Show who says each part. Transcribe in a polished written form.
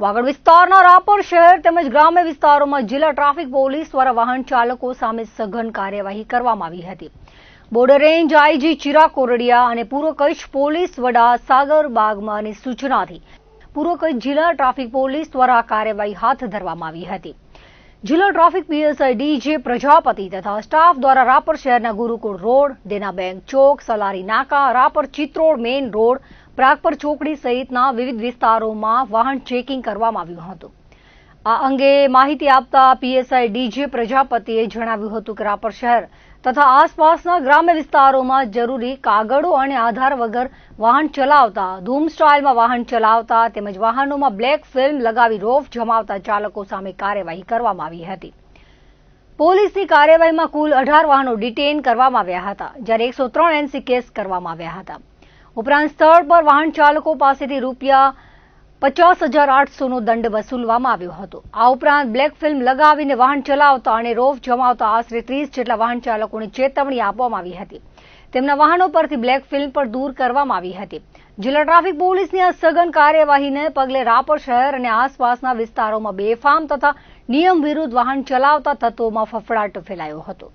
Speaker 1: વાગડ વિસ્તારના રાપર શહેર તેમજ ગ્રામ્ય વિસ્તારોમાં જિલ્લા ટ્રાફિક પોલીસ દ્વારા વાહન ચાલકો સામે સઘન કાર્યવાહી કરવામાં આવી હતી. Border range IG Chirag Kordia અને પૂર્વ કચ્છ પોલીસ વડા સાગર બાગમાની સૂચનાથી પૂર્વ કચ્છ જિલ્લા ટ્રાફિક પોલીસ દ્વારા આ કાર્યવાહી હાથ ધરવામાં આવી હતી. જિલ્લા ટ્રાફિક પીએસઆઈ ડીજે પ્રજાપતિ તથા સ્ટાફ દ્વારા રાપર શહેરના ગુરુકુળ રોડ, દેના બેંક ચોક, સલારી નાકા, રાપર ચિત્રોડ મેઇન રોડ, પ્રાગપર ચોકડી સહિતના વિવિધ વિસ્તારોમાં વાહન ચેકિંગ કરવામાં આવ્યું હતું. આ અંગે માહિતી આપતા પીએસઆઈ ડીજે પ્રજાપતિએ જણાવ્યું હતું કે રાપર શહેર તથા આસપાસના ગ્રામ્ય વિસ્તારોમાં જરૂરી કાગળો અને આધાર વગર વાહન ચલાવતા, ધૂમ સ્ટાઇલમાં વાહન ચલાવતા તેમજ વાહનોમાં બ્લેક ફિલ્મ લગાવી રોફ જમાવતા ચાલકો સામે કાર્યવાહી કરવામાં આવી હતી. પોલીસની કાર્યવાહીમાં કુલ 18 વાહનો ડિટેઇન કરવામાં આવ્યા હતા, જ્યારે 103 એનસી કેસ કરવામાં આવ્યા હતા. ઉપરાંત સ્થળ પર વાહન ચાલકો પાસેથી રૂપિયા 50,800નો દંડ વસૂલવામાં આવ્યો હતો. આ ઉપરાંત બ્લેક ફિલ્મ લગાવીને વાહન ચલાવતા અને રોફ જમાવતા આશરે 30 જેટલા વાહન ચાલકોને ચેતવણી આપવામાં આવી હતી. તેમના વાહનો પરથી બ્લેક ફિલ્મ પણ દૂર કરવામાં આવી હતી. જિલ્લા ટ્રાફિક પોલીસની આ સઘન કાર્યવાહીને પગલે રાપર શહેર અને આસપાસના વિસ્તારોમાં બેફામ તથા નિયમ વિરુદ્ધ વાહન ચલાવતા તત્વોમાં ફફડાટ ફેલાયો હતો.